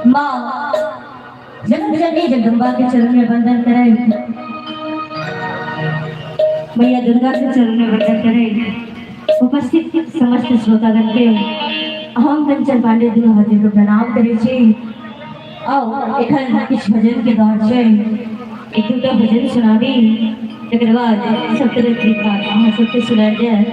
माँ जन्म जननी जगदम्बा के चरण में वंदन करे, मैया दुर्गा के चरण में वंदन करे। उपस्थित समस्त श्रोतागण के हम कंचन पांडे दुनू हाथी को प्रणाम करे छी। आओ एखन किछ भजन के दौर छै, एक दूटा भजन सुनाबी, तकर बाद सब तरह की बात अहाँ सबके सुनायल जाय।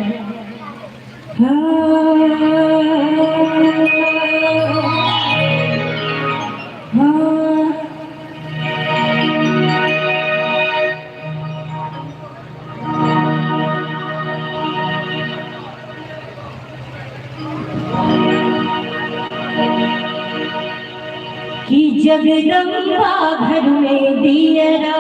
कि जगदम्बा घर में दियरा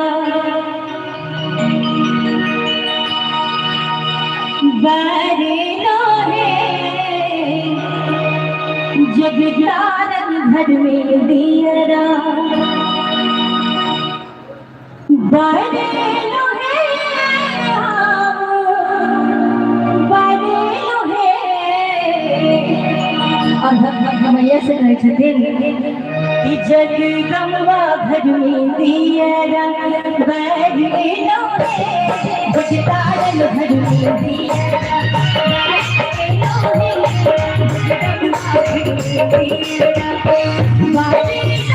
बारे लोहे, जगदारन घर में दियरा बारे लोहे, बारे लोहे। और भगवान मैया से कहे छथिन कि जगदम्बा घर में दियरा बारे लोहे, जगदारन घर में दियरा बारे लोहे, जगदम्बा घर में दियरा बारे लोहे,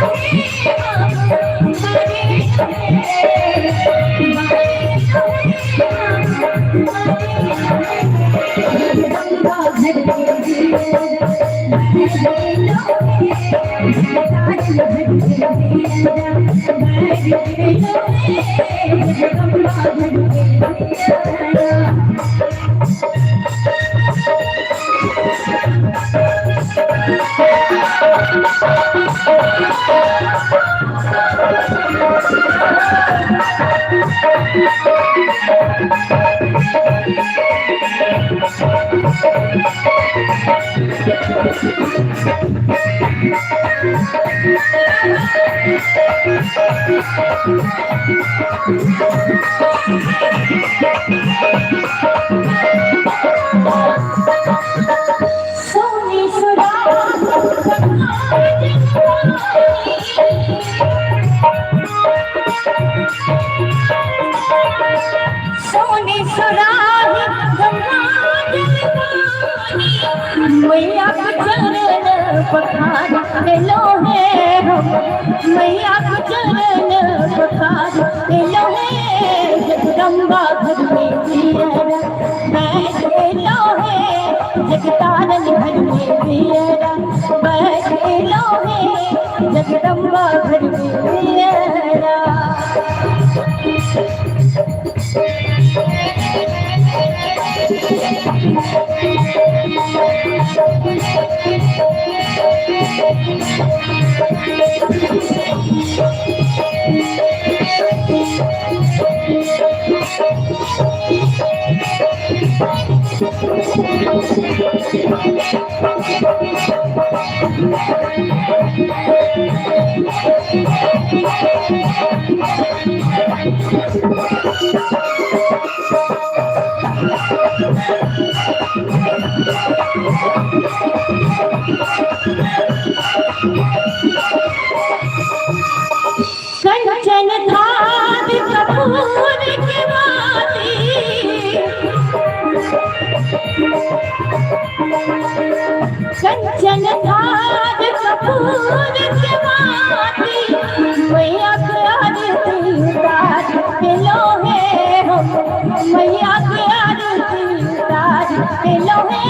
सोनी सुराग सोनी सुराग मैया के चरण पखार लोहे, मैया के चरण पखार लोहे, जगदम्बा घर में दियरा बैठे लोहे, जगदारन घर में दियरा बैठे लोहे, जगदम्बा घर में दियरा। कंचन थार कपूर की बाती, कंचन थार कपूर की बाती, मैया के आरती उतार लोहे, मैया के आरती उतार लोहे,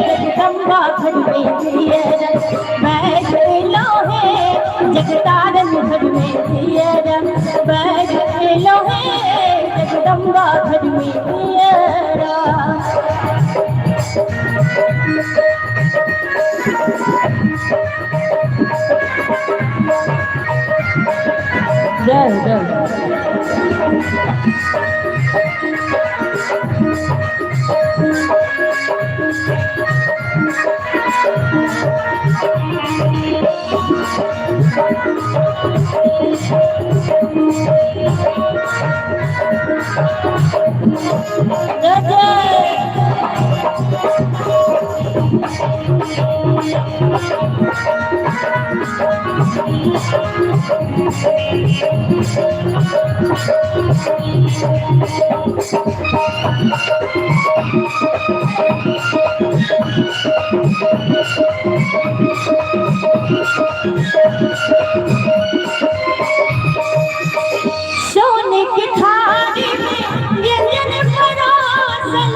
जगदम्बा घर में दियरा बैठे लोहे, जगदारन घर में दियरा बैठे लोहे, जगदम्बा घर में दियरा। जय जय सोने की थाली में व्यंजन परोसल,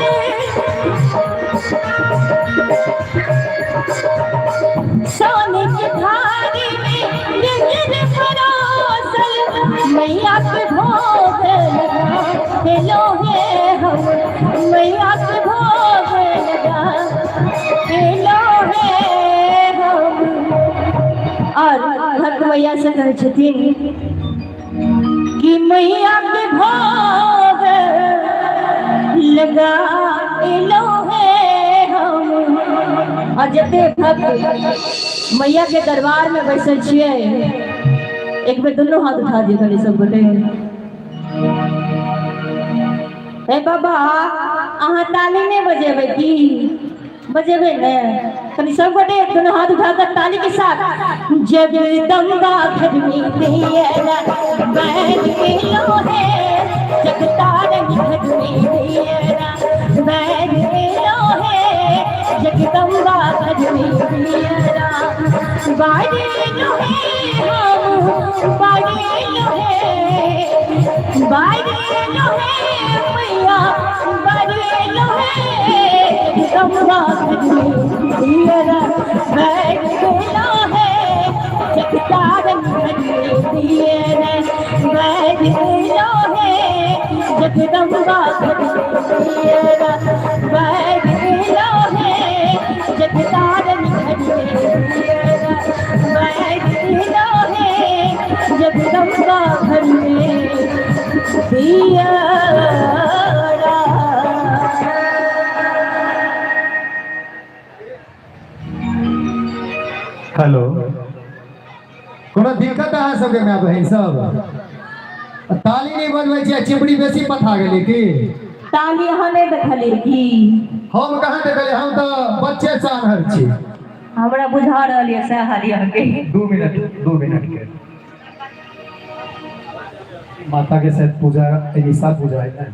सोने की थाली में व्यंजन परोसल, मैया के भोग लगा के लोहे हम, मैया के भोग लगा के लोहे हम। और भक्त मैया से कहे छथिन कि मैया के भोग लगा लोहे हम। और जते भक्त मैया के दरबार में बैसल छिए, एक बेर दोनों हाथ उठा दिए कनी सब गोटे। ए बाबा अहाँ ताली नहीं बजेबै की? बजेबै ने? कनी सब गोटे दोनों हाथ उठाकर ताली के साथ। जगदम्बा घर में दियरा बैठ के लोहे, जगतारन घर में दियरा बैठ के लोहे, जगदम्बा घर में दियरा बाजे लोहे हम, बाजे लोहे, बाजे लोहे मैया, बाजे लोहे, जगदम्बा घर में दियरा बैठ के लोहे, जगतारन घर में दियरा बैठ के लोहे, जगदम्बा घर में दियरा बैठ के लोहे, जगतारन घर में दियरा बैठ के लोहे, जगदम्बा घर में दियरा। हेलो, कोनो दिक्कत अहाँ सबके माय बहिन सब? ताली नहीं बजबै छियै, चिपड़ी बेसी पथा गेली की? ताली अहाँ नहीं देखलिए की? हम कहाँ देखलिए, हम तो बच्चे सानहर छी। हमरा बुझा रहल है से हालिया के। 2 मिनट के माता के साथ पूजा, ऐसा पूजा है ना।